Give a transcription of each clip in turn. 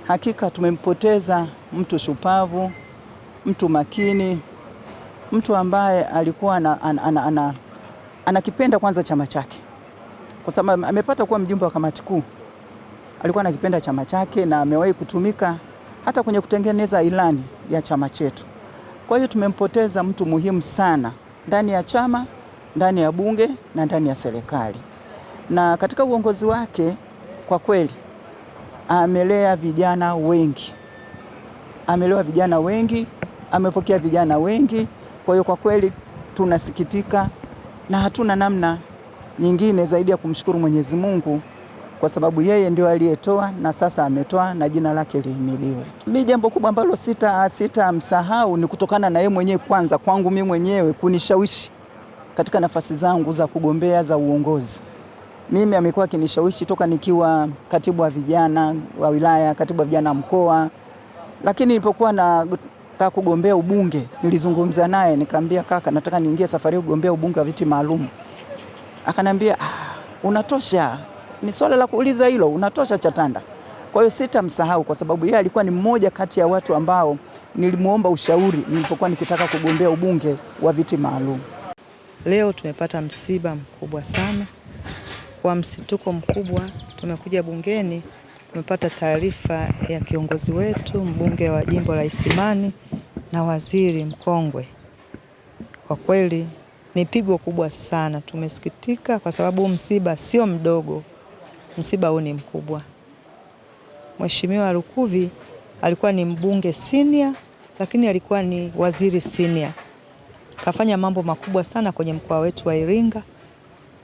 Hakika tumempoteza mtu shupavu, mtu makini, mtu ambaye alikuwa anakipenda kwanza chama chake, kwa sababu amepata kuwa mjumbe wa kamati kuu. Alikuwa anakipenda chama chake na amewahi kutumika hata kwenye kutengeneza ilani ya chama chetu. Kwa hiyo tumempoteza mtu muhimu sana ndani ya chama, ndani ya bunge na ndani ya serikali. Na katika uongozi wake kwa kweli amelea vijana wengi. Amepokea vijana wengi. Kwa hiyo kwa kweli tunasikitika na hatuna namna nyingine zaidi ya kumshukuru Mwenyezi Mungu, kwa sababu yeye ndio aliyetoa na sasa ametoa na jina lake lihimidiwe. Mimi jambo kubwa ambalo sitamsahau ni kutokana na yeye mwenyewe, kwanza kwangu mimi mwenyewe kunishawishi katika nafasi zangu za kugombea za uongozi. Mimi amekuwa akinishawishi toka nikiwa katibu wa vijana wa wilaya, katibu wa vijana mkoa. Lakini nilipokuwa nataka kugombea ubunge, nilizungumza naye nikamwambia, kaka, nataka niingie safari ya kugombea ubunge wa viti maalum. Akanambia, unatosha, ni swala la kuuliza hilo, unatosha Chatanda. Kwa hiyo sitamsahau, kwa sababu yeye alikuwa ni mmoja kati ya watu ambao nilimuomba ushauri nilipokuwa nikitaka kugombea ubunge wa viti maalum. Leo tumepata msiba mkubwa sana, kwa msituko mkubwa. Tumekuja bungeni, tumepata taarifa ya kiongozi wetu, mbunge wa jimbo la Isimani na waziri mkongwe. Kwa kweli ni pigo kubwa sana. Tumesikitika kwa sababu msiba sio mdogo, msiba huu ni mkubwa. Mheshimiwa Lukuvi alikuwa ni mbunge senior, lakini alikuwa ni waziri senior. Kafanya mambo makubwa sana kwenye mkoa wetu wa Iringa.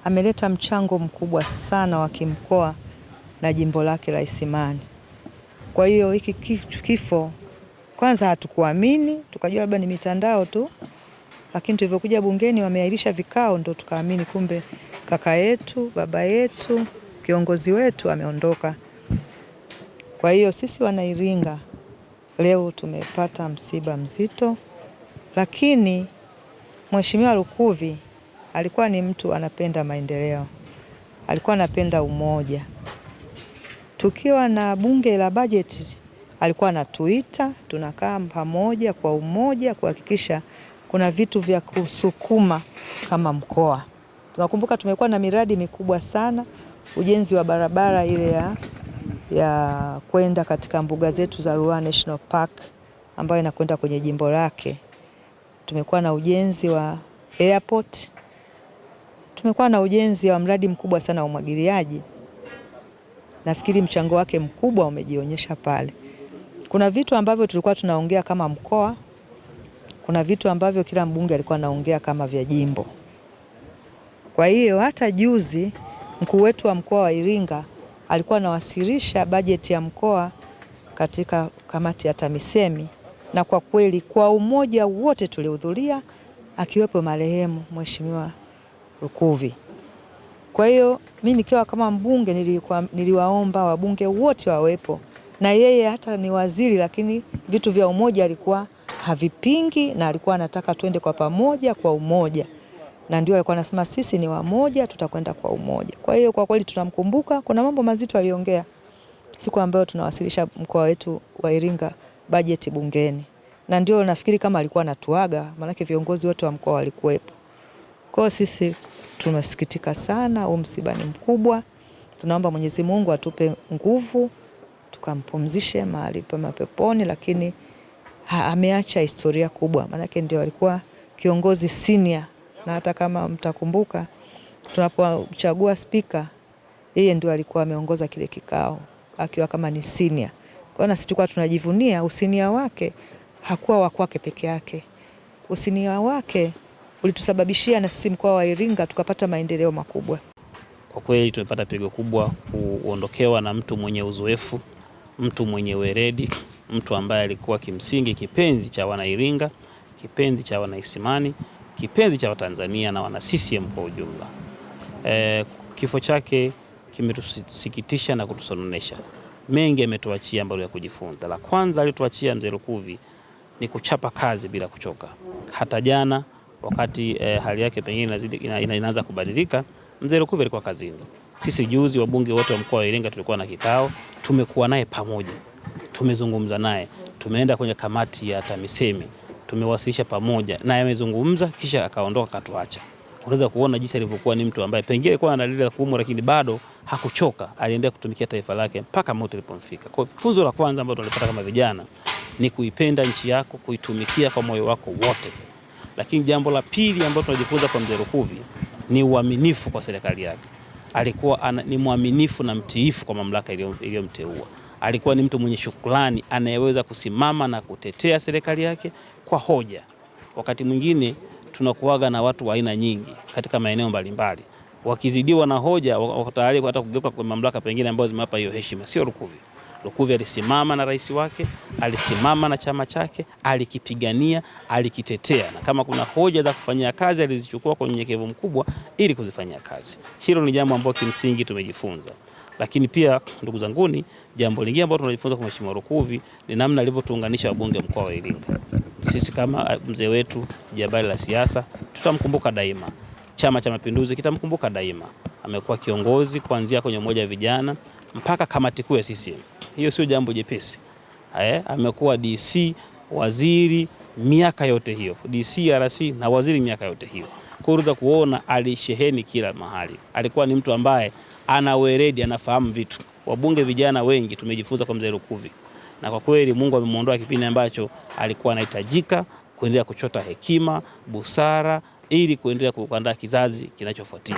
Ameleta mchango mkubwa sana wa kimkoa na jimbo lake la Isimani. Kwa hiyo hiki kifo kwanza hatukuamini, tukajua labda ni mitandao tu. Lakini tulivyokuja bungeni wameahirisha vikao, ndo tukaamini kumbe kaka yetu, baba yetu, kiongozi wetu ameondoka. Kwa hiyo sisi wana Iringa leo tumepata msiba mzito, lakini Mheshimiwa Lukuvi alikuwa ni mtu anapenda maendeleo. Alikuwa anapenda umoja. Tukiwa na bunge la bajeti alikuwa anatuita, tunakaa pamoja kwa umoja kuhakikisha kuna vitu vya kusukuma kama mkoa. Tunakumbuka tumekuwa na miradi mikubwa sana, ujenzi wa barabara ile ya kwenda katika mbuga zetu za Ruaha National Park ambayo inakwenda kwenye jimbo lake. Tumekuwa na ujenzi wa airport. Tumekuwa na ujenzi wa mradi mkubwa sana wa umwagiliaji. Nafikiri mchango wake mkubwa umejionyesha pale. Kuna vitu ambavyo tulikuwa tunaongea kama mkoa, kuna vitu ambavyo kila mbunge alikuwa anaongea kama vya jimbo. Kwa hiyo hata juzi mkuu wetu wa mkoa wa Iringa alikuwa anawasilisha bajeti ya mkoa katika kamati ya TAMISEMI, na kwa kweli kwa umoja wote tulihudhuria, akiwepo marehemu Mheshimiwa Lukuvi. Kwa hiyo mimi nikiwa kama mbunge niliwaomba wabunge wote wawepo, na yeye hata ni waziri, lakini vitu vya umoja alikuwa havipingi na alikuwa anataka twende kwa pamoja kwa umoja, na ndio alikuwa anasema sisi ni wamoja, tutakwenda kwa umoja. Kwa hiyo kwa kweli tunamkumbuka. Kuna mambo mazito aliongea siku ambayo tunawasilisha mkoa wetu wa Iringa bajeti bungeni, na ndio nafikiri kama alikuwa anatuaga, maana viongozi wote wa mkoa walikuwepo. Kwa hiyo sisi tunasikitika sana, msiba ni mkubwa. Tunaomba Mwenyezi Mungu atupe nguvu tukampumzishe mahali pema peponi, lakini ameacha historia kubwa, maana ndio alikuwa kiongozi senior. Na hata kama mtakumbuka tunapochagua spika, yeye ndio alikuwa ameongoza kile kikao akiwa kama ni senior. Kwa hiyo sisi tulikuwa tunajivunia usinia wake, hakuwa wa kwake peke yake. Usinia wake ulitusababishia na sisi mkoa wa Iringa tukapata maendeleo makubwa. Kwa kweli tumepata pigo kubwa kuondokewa na mtu mwenye uzoefu, mtu mwenye weledi, mtu ambaye alikuwa kimsingi kipenzi cha wana Iringa, kipenzi cha wana Isimani, kipenzi cha Watanzania na wana CCM kwa ujumla. Kifo chake kimetusikitisha na kutusononesha. Mengi ametuachia ambayo ya kujifunza. La kwanza alituachia mzee Lukuvi ni kuchapa kazi bila kuchoka. Hata jana wakati hali yake pengine inaanza kubadilika, mzee Lukuvi alikuwa kazini. Sisi juzi wabunge wote wa mkoa wa Iringa tulikuwa na kikao, tumekuwa naye pamoja. tumezungumza naye, tumeenda kwenye kamati ya TAMISEMI, tumewasilisha pamoja naye, amezungumza kisha akaondoka akatuacha. Unaweza kuona jinsi alivyokuwa ni mtu ambaye pengine alikuwa ana dalili za kuumwa, lakini bado hakuchoka, aliendelea kutumikia taifa lake mpaka mauti ilipomfika. Kwa funzo la kwanza ambalo tunalipata kama vijana ni kuipenda nchi yako, kuitumikia kwa moyo wako wote. Lakini jambo la pili ambalo tunajifunza kwa Mzee Lukuvi ni uaminifu kwa serikali yake. Alikuwa ni mwaminifu na mtiifu kwa mamlaka iliyomteua. Alikuwa ni mtu mwenye shukrani, anayeweza kusimama na kutetea serikali yake kwa hoja. Wakati mwingine tunakuaga na watu wa aina nyingi katika maeneo mbalimbali, wakizidiwa na hoja wako tayari hata kugeuka kwa mamlaka pengine ambazo zimewapa hiyo heshima. Sio Lukuvi. Lukuvi alisimama na rais wake, alisimama na chama chake, alikipigania, alikitetea, na kama kuna hoja za kufanyia kazi alizichukua kwa unyenyekevu mkubwa ili kuzifanyia kazi. Hilo ni jambo ambalo kimsingi tumejifunza. Lakini pia ndugu zanguni, jambo lingine ambalo tunajifunza kwa Mheshimiwa Lukuvi ni namna alivyotuunganisha wabunge mkoa wa Iringa. Sisi kama mzee wetu jabali la siasa tutamkumbuka daima. Chama cha Mapinduzi kitamkumbuka daima. Amekuwa kiongozi kuanzia kwenye umoja wa vijana mpaka kamati kuu ya CCM. Hiyo sio jambo jepesi. Amekuwa DC, waziri miaka yote hiyo, DC, RC na waziri miaka yote hiyo. Kwa hiyo kuona alisheheni kila mahali. Alikuwa ni mtu ambaye ana weledi, anafahamu vitu. Wabunge vijana wengi tumejifunza kwa Mzee Lukuvi. Na kwa kweli Mungu amemuondoa kipindi ambacho alikuwa anahitajika kuendelea kuchota hekima, busara ili kuendelea kuandaa kizazi kinachofuatia.